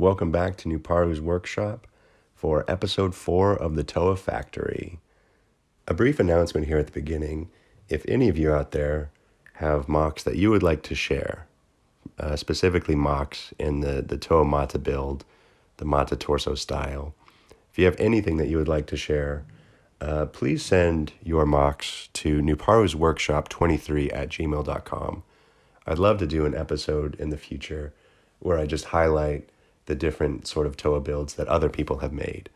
Welcome back to Nuparu's workshop for episode 4 of the Toa Factory. A brief announcement here at the beginning. If any of you out there have mocks that you would like to share, specifically mocks in the Toa Mata build, the Mata torso style, if you have anything that you would like to share, please send your mocks to nuparusworkshop23@gmail.com. I'd love to do an episode in the future where I just highlight the different sort of Toa builds that other people have made.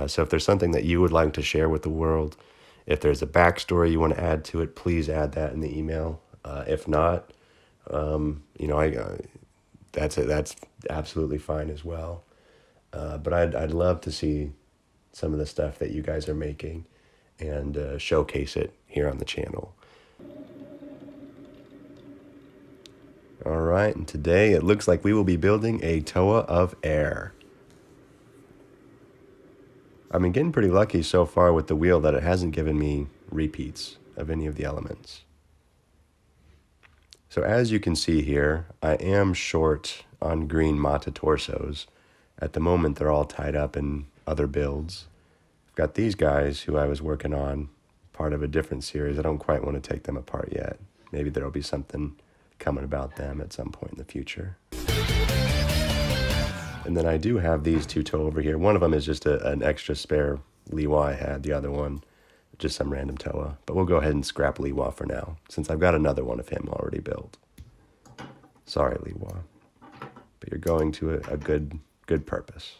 So if there's something that you would like to share with the world, if there's a backstory you want to add to it, please add that in the email. If not, that's absolutely fine as well. But I'd love to see some of the stuff that you guys are making and showcase it here on the channel. All right, and today it looks like we will be building a Toa of Air. I've been getting pretty lucky so far with the wheel that it hasn't given me repeats of any of the elements. So as you can see here, I am short on green Mata torsos. At the moment, they're all tied up in other builds. I've got these guys who I was working on, part of a different series. I don't quite want to take them apart yet. Maybe there'll be something coming about them at some point in the future. And then I do have these two Toa over here. One of them is just an extra spare Liwa I had. The other one, just some random Toa. But we'll go ahead and scrap Liwa for now, since I've got another one of him already built. Sorry, Liwa. But you're going to a good purpose.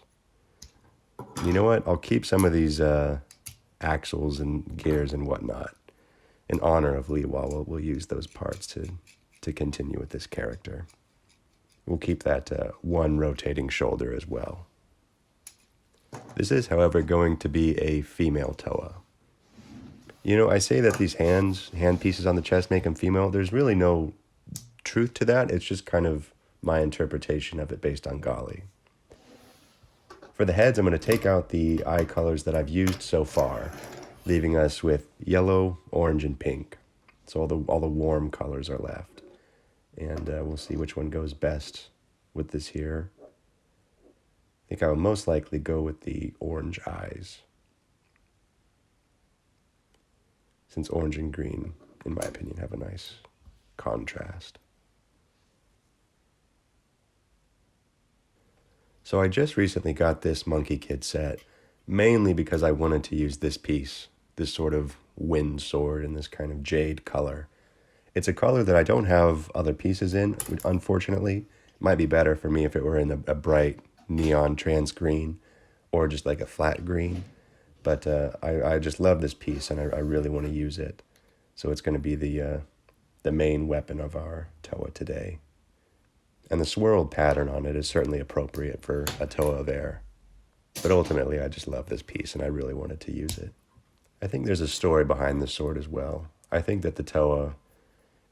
You know what? I'll keep some of these axles and gears and whatnot. In honor of Liwa, we'll use those parts to continue with this character. We'll keep that one rotating shoulder as well. This is, however, going to be a female Toa. You know, I say that these hand pieces on the chest make them female. There's really no truth to that. It's just kind of my interpretation of it based on Gali. For the heads, I'm going to take out the eye colors that I've used so far, leaving us with yellow, orange, and pink. So all the warm colors are left. And we'll see which one goes best with this here. I think I will most likely go with the orange eyes, since orange and green, in my opinion, have a nice contrast. So I just recently got this Monkie kit set, mainly because I wanted to use this piece, this sort of wind sword in this kind of jade color. It's a color that I don't have other pieces in, unfortunately. It might be better for me if it were in a bright neon trans green or just like a flat green. But I just love this piece and I really want to use it. So it's going to be the main weapon of our Toa today. And the swirled pattern on it is certainly appropriate for a Toa of Air. But ultimately, I just love this piece and I really wanted to use it. I think there's a story behind the sword as well. I think that the Toa,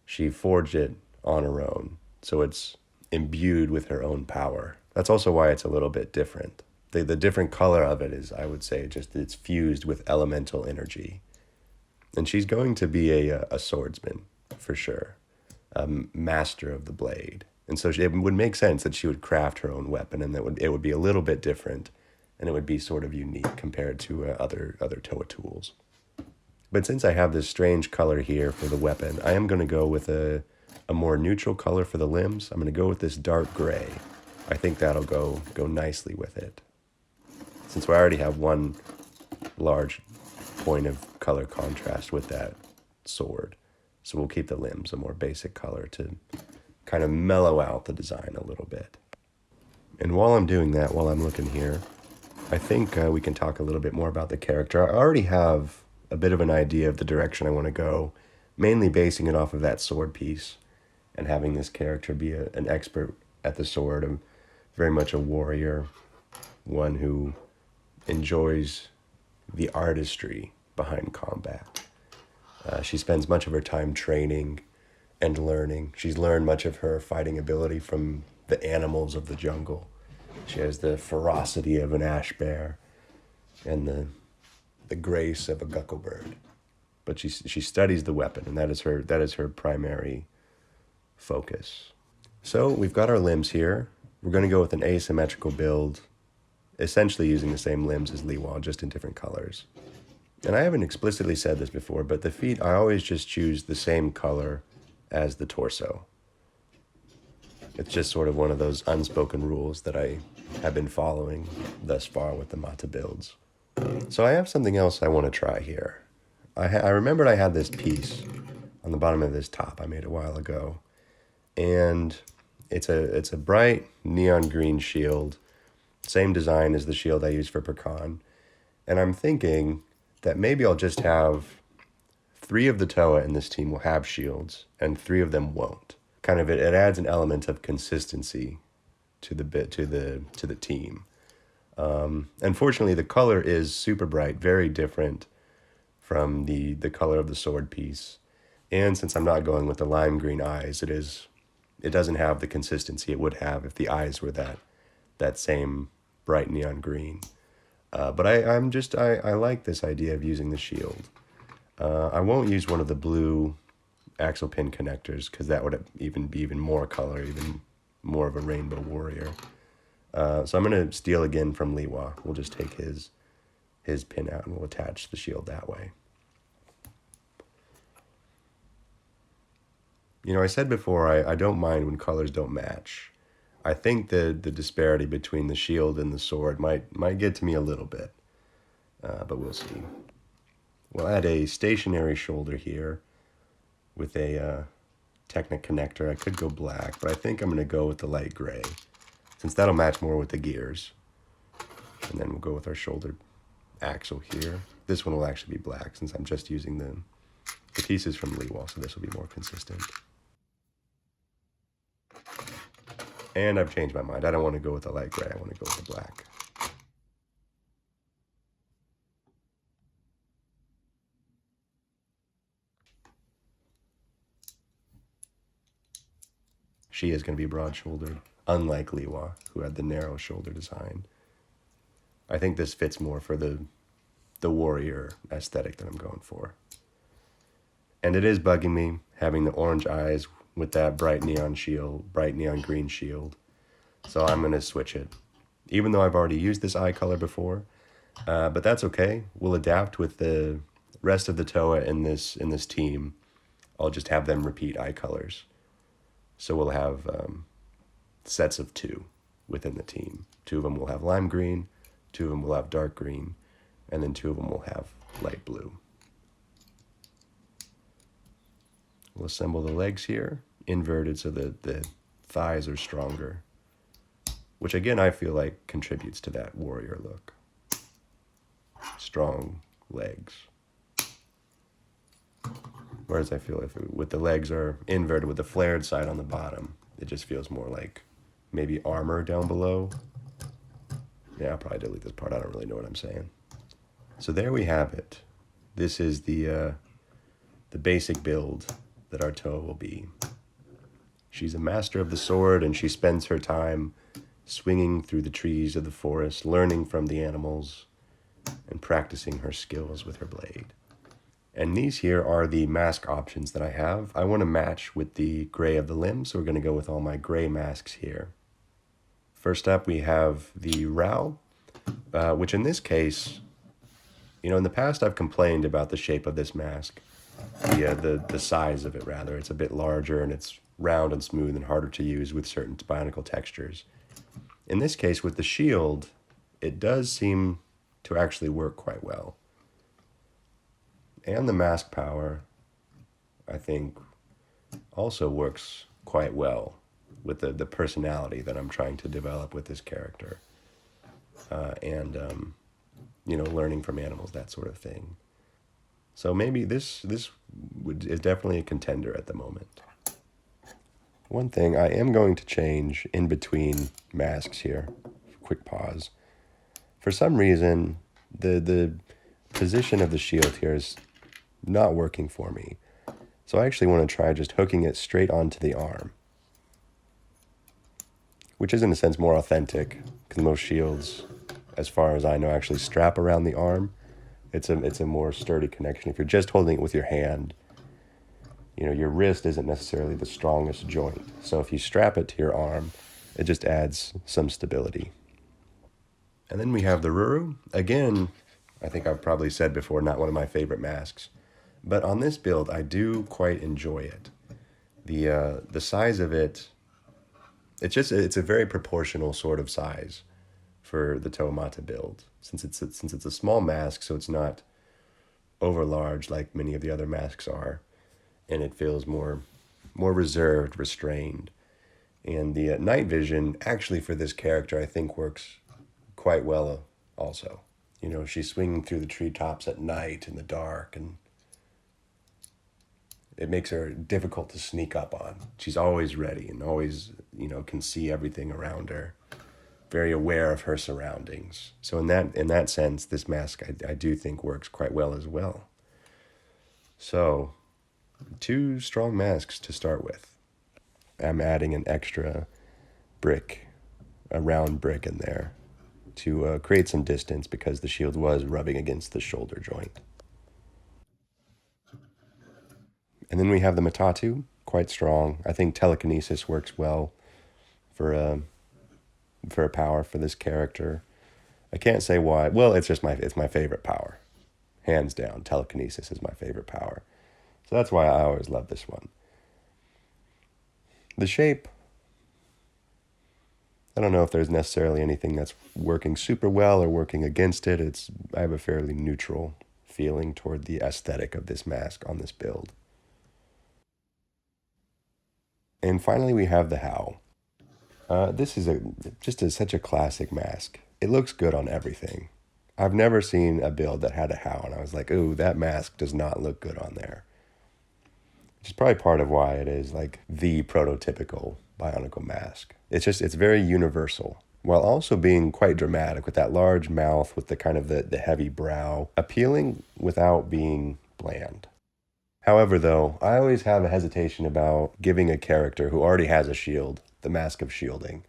she forged it on her own, so it's imbued with her own power. That's also why it's a little bit different. The different color of it is, I would say, just it's fused with elemental energy. And she's going to be a swordsman, for sure, a master of the blade. And so it would make sense that she would craft her own weapon, and that it would be a little bit different, and it would be sort of unique compared to other Toa tools. But since I have this strange color here for the weapon, I am going to go with a more neutral color for the limbs. I'm going to go with this dark gray. I think that'll go nicely with it, since we already have one large point of color contrast with that sword. So we'll keep the limbs a more basic color to kind of mellow out the design a little bit. And while I'm doing that, while I'm looking here, I think we can talk a little bit more about the character. I already have a bit of an idea of the direction I want to go, mainly basing it off of that sword piece and having this character be an expert at the sword, very much a warrior, one who enjoys the artistry behind combat. She spends much of her time training and learning. She's learned much of her fighting ability from the animals of the jungle. She has the ferocity of an ash bear and the grace of a gucklebird. But she studies the weapon, and that is her primary focus. So we've got our limbs here. We're going to go with an asymmetrical build, essentially using the same limbs as Liwa, just in different colors. And I haven't explicitly said this before, but the feet, I always just choose the same color as the torso. It's just sort of one of those unspoken rules that I have been following thus far with the Mata builds. So I have something else I want to try here. I remembered I had this piece on the bottom of this top I made a while ago. And it's a bright neon green shield, same design as the shield I used for Pecan. And I'm thinking that maybe I'll just have 3 of the Toa in this team will have shields, and 3 of them won't. Kind of it adds an element of consistency to the team. Unfortunately, the color is super bright, very different from the color of the sword piece. And since I'm not going with the lime green eyes, it doesn't have the consistency it would have if the eyes were that same bright neon green. But I like this idea of using the shield. I won't use one of the blue axle pin connectors because that would be even more color, even more of a rainbow warrior. So I'm going to steal again from Liwa. We'll just take his pin out and we'll attach the shield that way. You know, I said before, I don't mind when colors don't match. I think the disparity between the shield and the sword might get to me a little bit, but we'll see. We'll add a stationary shoulder here with a Technic connector. I could go black, but I think I'm going to go with the light gray, since that'll match more with the gears. And then we'll go with our shoulder axle here. This one will actually be black, since I'm just using the pieces from Liwa, so this will be more consistent. And I've changed my mind. I don't want to go with the light gray. I want to go with the black. She is going to be broad-shouldered, unlike Liwa, who had the narrow shoulder design. I think this fits more for the warrior aesthetic that I'm going for. And it is bugging me having the orange eyes with that bright neon green shield. So I'm going to switch it. Even though I've already used this eye color before, but that's okay. We'll adapt with the rest of the Toa in this team. I'll just have them repeat eye colors. So we'll have sets of 2 within the team. 2 of them will have lime green, 2 of them will have dark green, and then 2 of them will have light blue. We'll assemble the legs here, inverted so that the thighs are stronger, which again I feel like contributes to that warrior look. Strong legs. Whereas I feel with the legs are inverted with the flared side on the bottom, it just feels more like maybe armor down below. Yeah, I'll probably delete this part. I don't really know what I'm saying. So there we have it. This is the basic build that our Toa will be. She's a master of the sword, and she spends her time swinging through the trees of the forest, learning from the animals, and practicing her skills with her blade. And these here are the mask options that I have. I want to match with the gray of the limbs, so we're going to go with all my gray masks here. First up, we have the Rao, which in this case, you know, in the past I've complained about the shape of this mask. The size of it, rather. It's a bit larger, and it's round and smooth and harder to use with certain bionicle textures. In this case, with the shield, it does seem to actually work quite well. And the mask power, I think, also works quite well with the personality that I'm trying to develop with this character. You know, learning from animals, that sort of thing. So maybe this is definitely a contender at the moment. One thing I am going to change in between masks here. Quick pause. For some reason, the position of the shield here is not working for me. So I actually want to try just hooking it straight onto the arm, which is in a sense more authentic, because most shields, as far as I know, actually strap around the arm. It's a more sturdy connection. If you're just holding it with your hand, you know, your wrist isn't necessarily the strongest joint. So if you strap it to your arm, It just adds some stability. And then we have the Ruru. Again, I think I've probably said before, not one of my favorite masks. But on this build, I do quite enjoy it. The size of it, it's a very proportional sort of size for the Toa Mata build. Since it's a small mask, so it's not over large like many of the other masks are, and it feels more reserved, restrained. And the night vision actually for this character I think works quite well also. You know, she's swinging through the treetops at night in the dark, and it makes her difficult to sneak up on. She's always ready and always, can see everything around her. Very aware of her surroundings. So in that sense, this mask I do think works quite well as well. So, two strong masks to start with. I'm adding an extra brick, a round brick in there to create some distance because the shield was rubbing against the shoulder joint. And then we have the Matatu, quite strong. I think telekinesis works well for a power for this character. I can't say why. Well, it's my favorite power. Hands down, telekinesis is my favorite power. So that's why I always love this one. The shape, I don't know if there's necessarily anything that's working super well or working against it. I have a fairly neutral feeling toward the aesthetic of this mask on this build. And finally, we have the How. This is such a classic mask. It looks good on everything. I've never seen a build that had a How, and I was like, ooh, that mask does not look good on there. Which is probably part of why it is like the prototypical Bionicle mask. It's very universal, while also being quite dramatic with that large mouth, with the kind of the heavy brow, appealing without being bland. However, though, I always have a hesitation about giving a character who already has a shield the mask of shielding,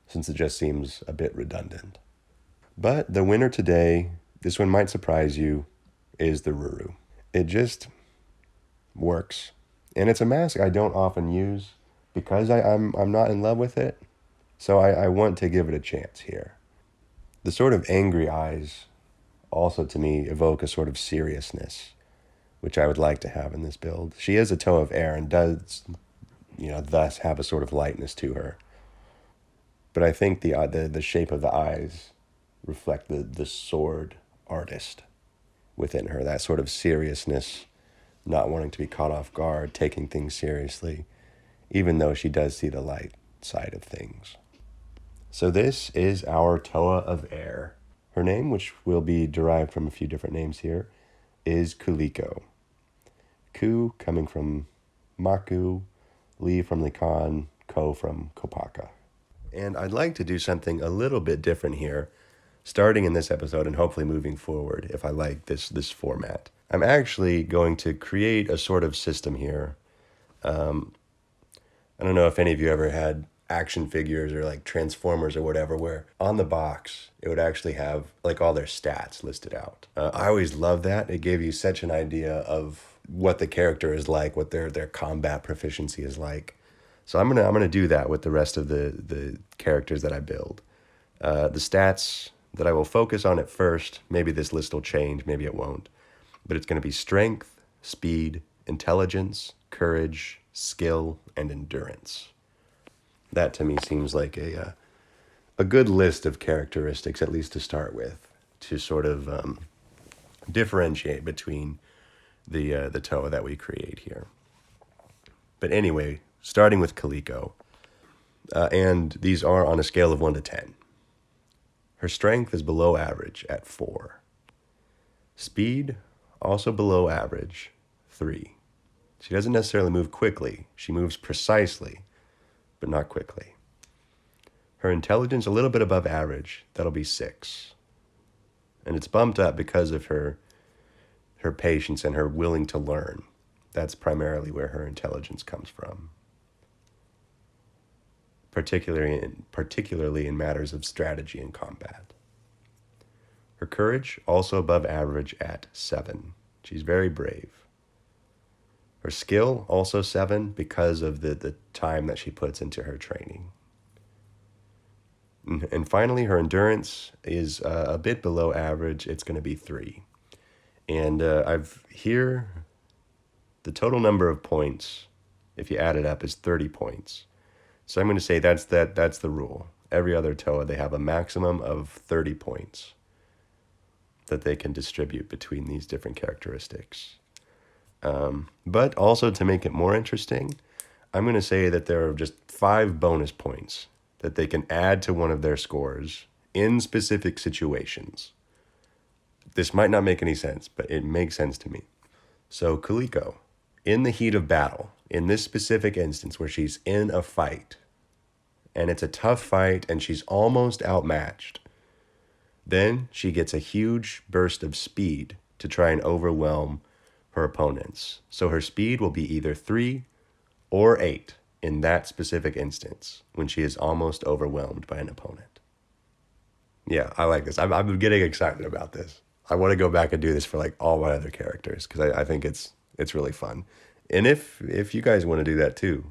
since it just seems a bit redundant. But the winner today, this one might surprise you, is the Ruru. It just works. And it's a mask I don't often use because I'm not in love with it. So I want to give it a chance here. The sort of angry eyes also to me evoke a sort of seriousness, which I would like to have in this build. She is a Toa of Air and does, thus have a sort of lightness to her. But I think the shape of the eyes reflect the sword artist within her, that sort of seriousness, not wanting to be caught off guard, taking things seriously, even though she does see the light side of things. So this is our Toa of Air. Her name, which will be derived from a few different names here, is Kuliko. Ku coming from Maku, Li from Likan, Ko from Kopaka. And I'd like to do something a little bit different here, starting in this episode and hopefully moving forward if I like this format. I'm actually going to create a sort of system here. I don't know if any of you ever had action figures or like Transformers or whatever, where on the box it would actually have like all their stats listed out. I always loved that. It gave you such an idea of what the character is like, what their combat proficiency is like. So I'm gonna do that with the rest of the characters that I build. The stats that I will focus on at first, maybe this list will change, maybe it won't, but it's going to be strength, speed, intelligence, courage, skill, and endurance. That to me seems like a good list of characteristics, at least to start with, to sort of differentiate between the Toa that we create here. But anyway, starting with Kaliko, and these are on a scale of 1 to 10. Her strength is below average at 4. Speed, also below average, 3. She doesn't necessarily move quickly. She moves precisely, but not quickly. Her intelligence, a little bit above average. That'll be 6. And it's bumped up because of her patience and her willing to learn. That's primarily where her intelligence comes from. Particularly in matters of strategy and combat. Her courage, also above average at 7. She's very brave. Her skill, also 7, because of the time that she puts into her training. And finally, her endurance is a bit below average. It's going to be 3. And I've here, the total number of points, if you add it up, is 30 points. So I'm going to say that's the rule. Every other Toa, they have a maximum of 30 points that they can distribute between these different characteristics. But also to make it more interesting, I'm going to say that there are just 5 bonus points that they can add to one of their scores in specific situations. This might not make any sense, but it makes sense to me. So Kaliko, in the heat of battle, in this specific instance where she's in a fight, and it's a tough fight and she's almost outmatched, then she gets a huge burst of speed to try and overwhelm her opponents. So her speed will be either 3 or 8 in that specific instance when she is almost overwhelmed by an opponent. Yeah, I like this. I'm getting excited about this. I want to go back and do this for like all my other characters because I think it's really fun. And if you guys want to do that too,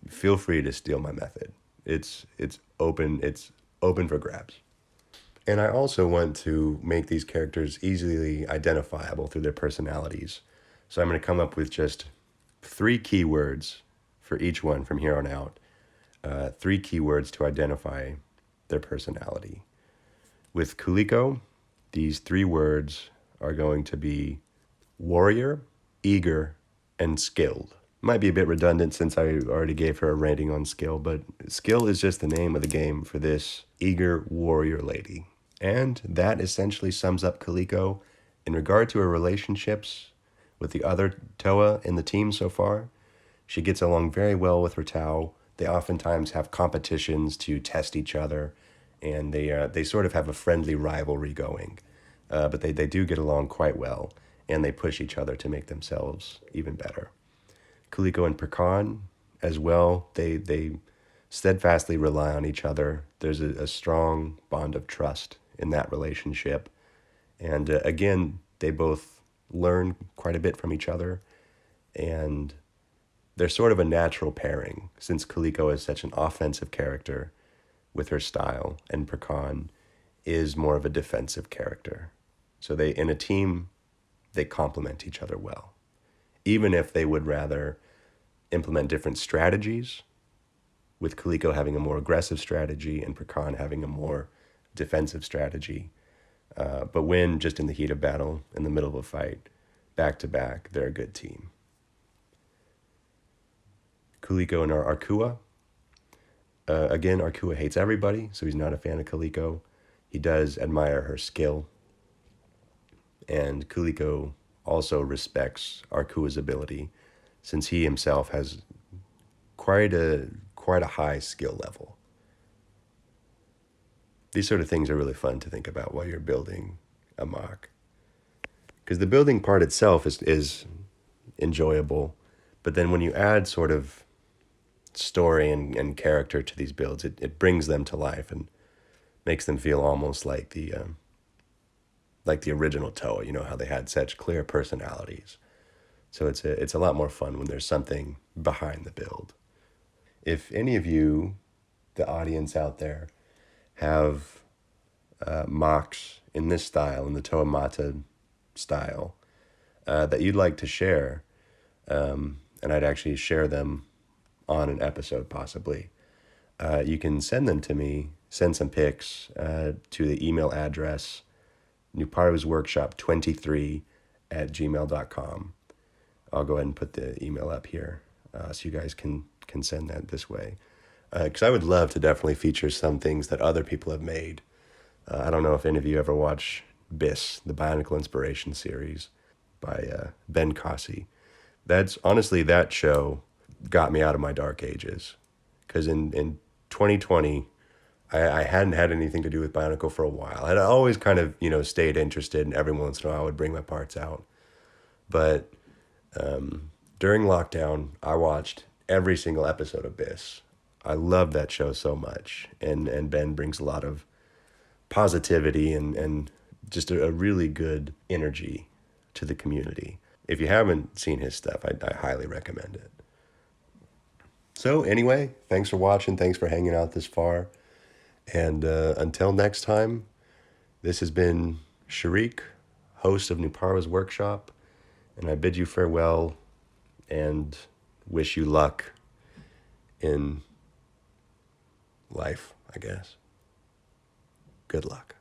feel free to steal my method. It's open for grabs. And I also want to make these characters easily identifiable through their personalities. So I'm going to come up with just 3 keywords for each one from here on out. 3 keywords to identify their personality. With Kuliko, these 3 words are going to be warrior, eager, and skilled. Might be a bit redundant since I already gave her a rating on skill, but skill is just the name of the game for this eager warrior lady. And that essentially sums up Kaliko in regard to her relationships with the other Toa in the team so far. She gets along very well with her Tao. They oftentimes have competitions to test each other, and they sort of have a friendly rivalry going. But they do get along quite well, and they push each other to make themselves even better. Kaliko and Pecan as well, they steadfastly rely on each other. There's a strong bond of trust in that relationship. And again, they both learn quite a bit from each other, and they're sort of a natural pairing since Kaliko is such an offensive character with her style, and Pecan is more of a defensive character. So they, in a team, they complement each other well. Even if they would rather implement different strategies, with Kaliko having a more aggressive strategy and Pecan having a more defensive strategy. But when just in the heat of battle, in the middle of a fight, back to back, they're a good team. Kaliko and our Arkua. Again, Arkua hates everybody, so he's not a fan of Kaliko. He does admire her skill. And Kaliko also respects Arkua's ability, since he himself has quite a high skill level. These sort of things are really fun to think about while you're building a mock. Because the building part itself is enjoyable, but then when you add sort of story and character to these builds, it brings them to life and makes them feel almost like the original Toa. You know how they had such clear personalities. So it's a lot more fun when there's something behind the build. If any of you, the audience out there, have mocks in this style, in the Toa Mata style, that you'd like to share, and I'd actually share them on an episode possibly, you can send them to me, send some pics to the email address newparvsworkshop23@gmail.com. I'll go ahead and put the email up here so you guys can send that this way. Because I would love to definitely feature some things that other people have made. I don't know if any of you ever watch BIS, the Bionicle Inspiration series by Ben Cossey. That's honestly, that show got me out of my dark ages. Because in 2020, I hadn't had anything to do with Bionicle for a while. I'd always kind of, stayed interested, and every once in a while I would bring my parts out. But during lockdown, I watched every single episode of BIS. I love that show so much. And Ben brings a lot of positivity and just a really good energy to the community. If you haven't seen his stuff, I highly recommend it. So anyway, thanks for watching. Thanks for hanging out this far. And until next time, this has been Sharik, host of Nupara's Workshop, and I bid you farewell and wish you luck in life, I guess. Good luck.